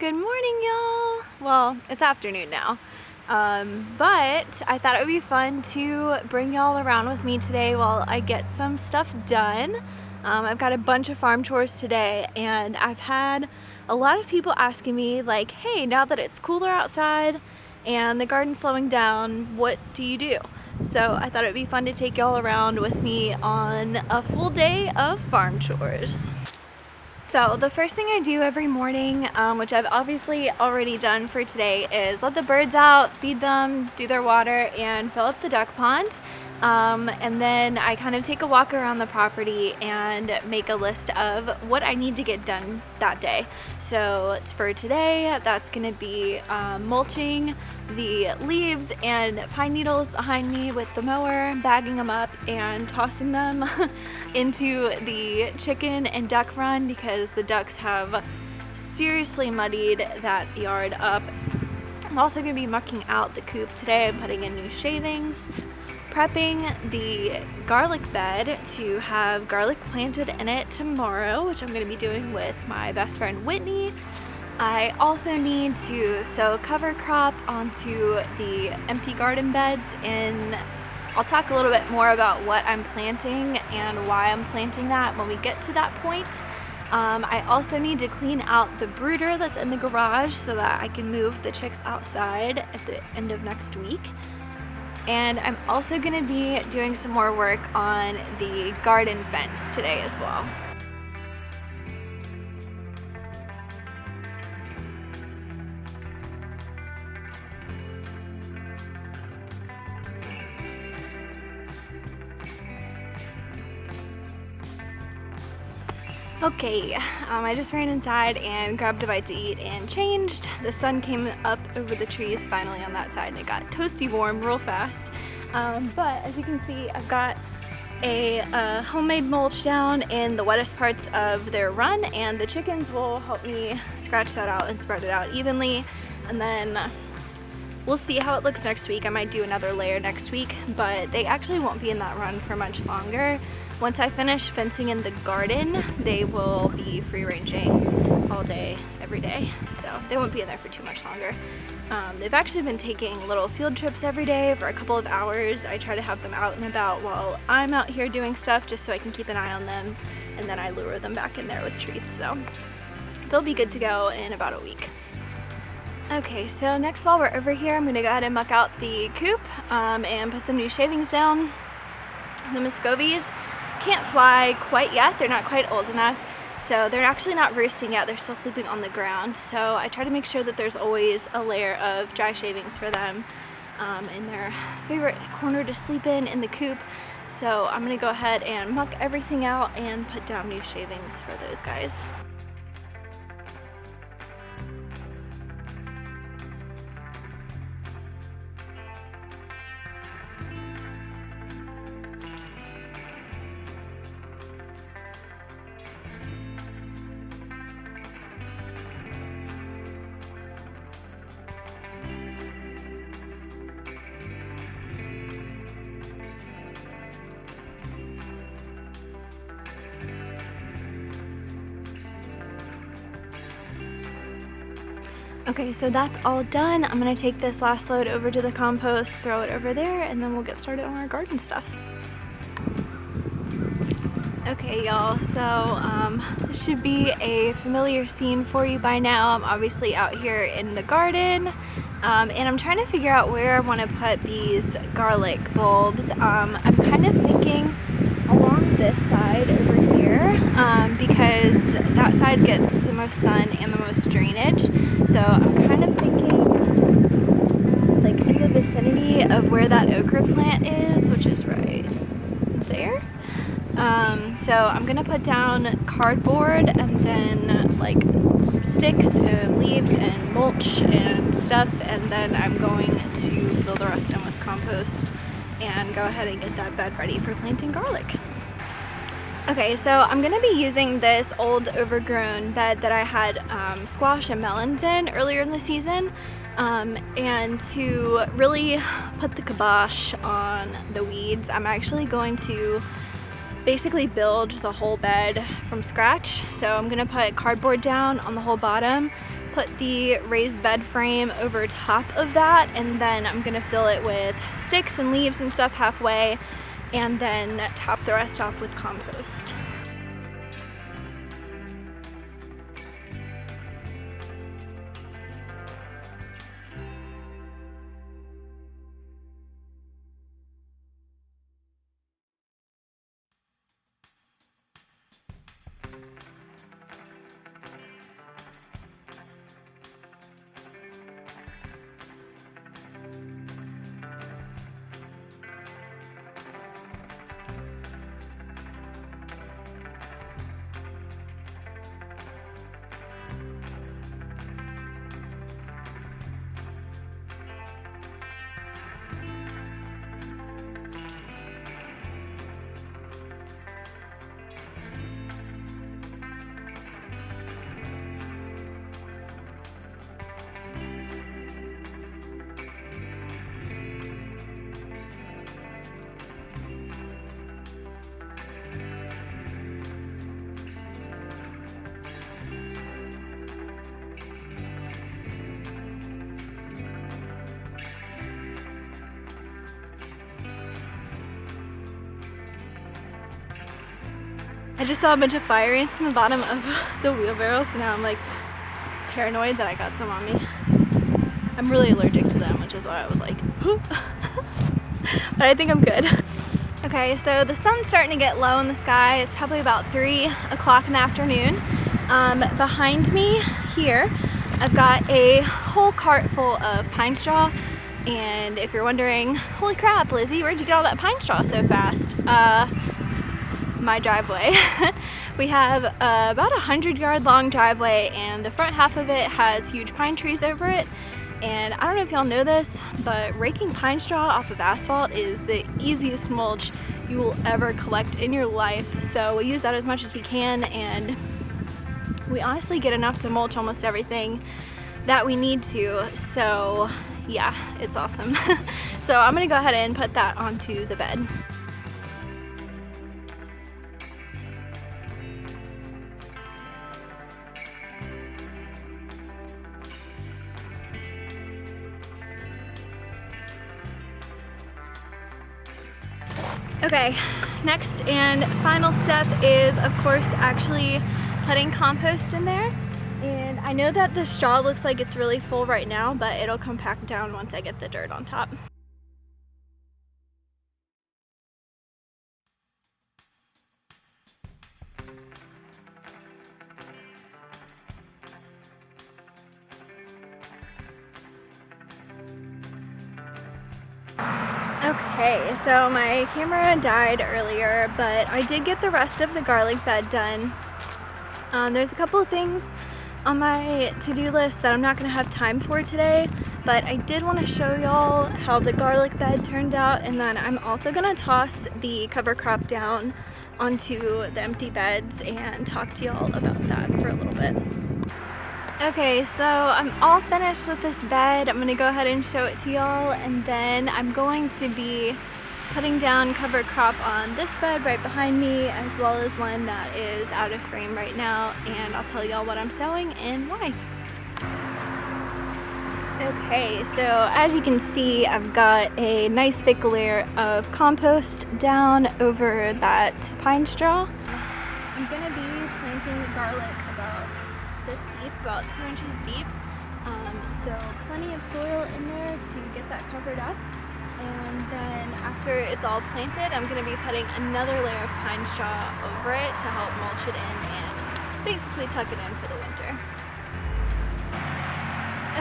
Good morning, y'all. Well, it's afternoon now, but I thought it would be fun to bring y'all around with me today while I get some stuff done. I've got a bunch of farm chores today, and I've had a lot of people asking me like, hey, now that it's cooler outside and the garden's slowing down, what do you do? So I thought it would be fun to take y'all around with me on a full day of farm chores. So the first thing I do every morning, which I've obviously already done for today, is let the birds out, feed them, do their water, and fill up the duck pond. And then I kind of take a walk around the property and make a list of what I need to get done that day. So for today, that's going to be mulching the leaves and pine needles behind me with the mower, bagging them up and tossing them into the chicken and duck run because the ducks have seriously muddied that yard up. I'm also going to be mucking out the coop today and putting in new shavings. Prepping the garlic bed to have garlic planted in it tomorrow, which I'm going to be doing with my best friend Whitney. I also need to sow cover crop onto the empty garden beds, and I'll talk a little bit more about what I'm planting and why I'm planting that when we get to that point. I also need to clean out the brooder that's in the garage so that I can move the chicks outside at the end of next week. And I'm also going to be doing some more work on the garden fence today as well. Okay, I just ran inside and grabbed a bite to eat and changed. The sun came up over the trees finally on that side and it got toasty warm real fast. But as you can see, I've got a homemade mulch down in the wettest parts of their run, and the chickens will help me scratch that out and spread it out evenly. And then we'll see how it looks next week. I might do another layer next week, but they actually won't be in that run for much longer. Once I finish fencing in the garden, they will be free ranging all day, every day. So they won't be in there for too much longer. They've actually been taking little field trips every day for a couple of hours. I try to have them out and about while I'm out here doing stuff just so I can keep an eye on them, and then I lure them back in there with treats. So they'll be good to go in about a week. Okay, so next while we're over here, I'm gonna go ahead and muck out the coop and put some new shavings down. The Muscovies can't fly quite yet. They're not quite old enough, so they're actually not roosting yet. They're still sleeping on the ground. So I try to make sure that there's always a layer of dry shavings for them in their favorite corner to sleep in the coop. So I'm gonna go ahead and muck everything out and put down new shavings for those guys. Okay, so that's all done. I'm gonna take this last load over to the compost, throw it over there, and then we'll get started on our garden stuff. Okay, y'all, so this should be a familiar scene for you by now. I'm obviously out here in the garden, and I'm trying to figure out where I want to put these garlic bulbs. I'm kind of thinking along this side over here, because that side gets the most sun and the most drainage. So I'm kind of thinking like in the vicinity of where that okra plant is, which is right there. So I'm gonna put down cardboard and then like sticks and leaves and mulch and stuff, and then I'm going to fill the rest in with compost and go ahead and get that bed ready for planting garlic. Okay, so I'm gonna be using this old overgrown bed that I had squash and melons in earlier in the season, and to really put the kibosh on the weeds, I'm actually going to basically build the whole bed from scratch. So I'm gonna put cardboard down on the whole bottom, put the raised bed frame over top of that, and then I'm gonna fill it with sticks and leaves and stuff halfway, and then top the rest off with compost. I just saw a bunch of fire ants in the bottom of the wheelbarrow, so now I'm like paranoid that I got some on me. I'm really allergic to them, which is why I was like, but I think I'm good. Okay, so the sun's starting to get low in the sky. It's probably about 3 o'clock in the afternoon. Behind me here, I've got a whole cart full of pine straw. And if you're wondering, holy crap, Lizzie, where'd you get all that pine straw so fast? My driveway. We have about 100-yard long driveway, and the front half of it has huge pine trees over it. And I don't know if y'all know this, but raking pine straw off of asphalt is the easiest mulch you will ever collect in your life. So we use that as much as we can, and we honestly get enough to mulch almost everything that we need to. So yeah, it's awesome. So I'm gonna go ahead and put that onto the bed. Okay, next and final step is, of course, actually putting compost in there. And I know that the straw looks like it's really full right now, but it'll compact down once I get the dirt on top. Okay, so my camera died earlier, but I did get the rest of the garlic bed done. There's a couple of things on my to-do list that I'm not going to have time for today, but I did want to show y'all how the garlic bed turned out, and then I'm also going to toss the cover crop down onto the empty beds and talk to y'all about that for a little bit. Okay, so I'm all finished with this bed. I'm gonna go ahead and show it to y'all, and then I'm going to be putting down cover crop on this bed right behind me, as well as one that is out of frame right now, and I'll tell y'all what I'm sewing and why. Okay, so as you can see, I've got a nice thick layer of compost down over that pine straw. I'm gonna be planting garlic about this deep, about 2 inches deep, so plenty of soil in there to get that covered up. And then after it's all planted, I'm going to be putting another layer of pine straw over it to help mulch it in and basically tuck it in for the winter.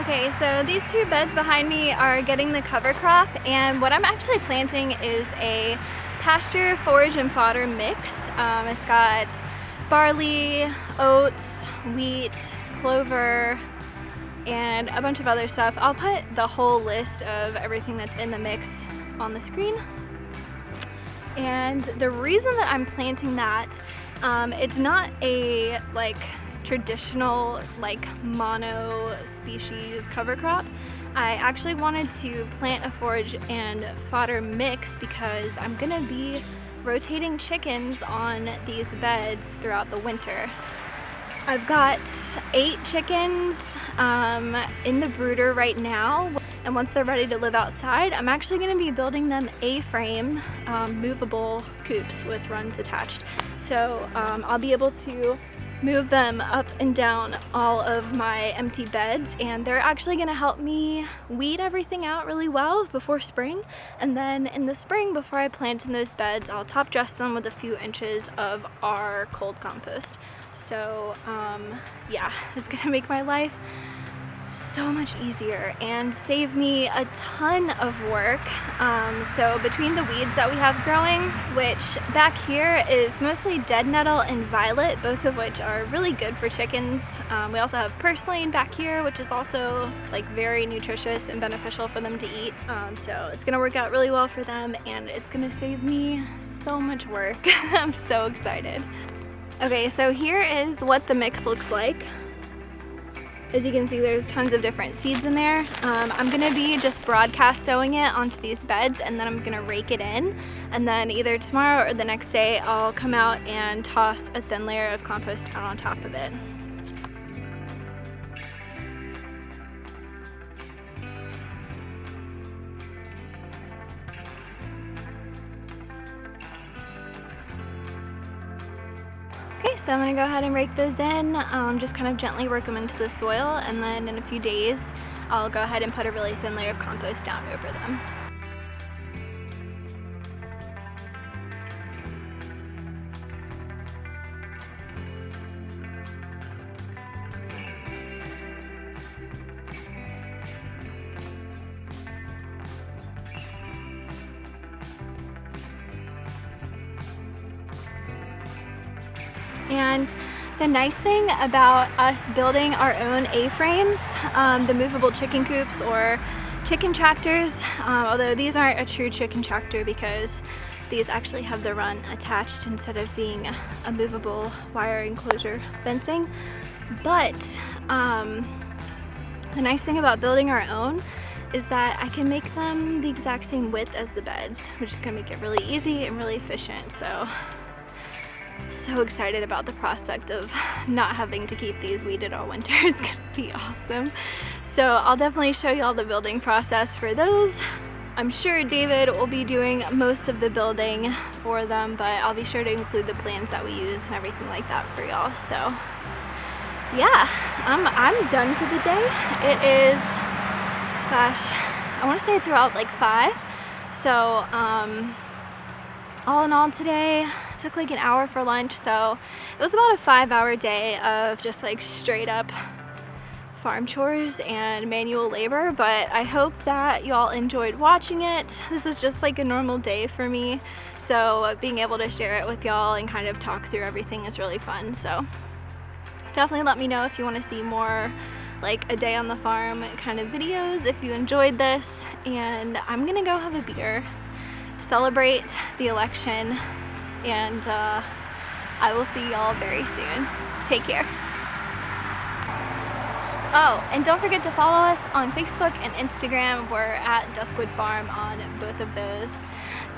Okay, so these 2 beds behind me are getting the cover crop, and what I'm actually planting is a pasture, forage, and fodder mix. It's got barley, oats, wheat, clover, and a bunch of other stuff. I'll put the whole list of everything that's in the mix on the screen. And the reason that I'm planting that, it's not a traditional mono species cover crop. I actually wanted to plant a forage and fodder mix because I'm gonna be rotating chickens on these beds throughout the winter. I've got 8 chickens in the brooder right now, and once they're ready to live outside, I'm actually going to be building them A-frame movable coops with runs attached. So I'll be able to move them up and down all of my empty beds, and they're actually going to help me weed everything out really well before spring. And then in the spring, before I plant in those beds, I'll top dress them with a few inches of our cold compost. So yeah, it's gonna make my life so much easier and save me a ton of work. So between the weeds that we have growing, which back here is mostly dead nettle and violet, both of which are really good for chickens. We also have purslane back here, which is also like very nutritious and beneficial for them to eat. So it's gonna work out really well for them, and it's gonna save me so much work. I'm so excited. Okay, so here is what the mix looks like. As you can see, there's tons of different seeds in there. I'm gonna be just broadcast sowing it onto these beds, and then I'm gonna rake it in. And then either tomorrow or the next day, I'll come out and toss a thin layer of compost down on top of it. Okay, so I'm gonna go ahead and rake those in, just kind of gently work them into the soil, and then in a few days, I'll go ahead and put a really thin layer of compost down over them. And the nice thing about us building our own A-frames, the movable chicken coops or chicken tractors, although these aren't a true chicken tractor because these actually have the run attached instead of being a movable wire enclosure fencing. But the nice thing about building our own is that I can make them the exact same width as the beds, which is gonna make it really easy and really efficient. So excited about the prospect of not having to keep these weeded all winter. It's gonna be awesome. So I'll definitely show you all the building process for those. I'm sure David will be doing most of the building for them, but I'll be sure to include the plans that we use and everything like that for y'all. So yeah, I'm done for the day. It is, gosh, I want to say it's about like 5. So all in all today, took like an hour for lunch, so it was about a 5-hour day of just like straight up farm chores and manual labor, but I hope that y'all enjoyed watching it. This is just like a normal day for me, so being able to share it with y'all and kind of talk through everything is really fun. So definitely let me know if you want to see more like a day on the farm kind of videos if you enjoyed this. And I'm gonna go have a beer, celebrate the election, and I will see y'all very soon. Take care. Oh, and don't forget to follow us on Facebook and Instagram. We're at Duskwood Farm on both of those.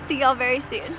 See y'all very soon.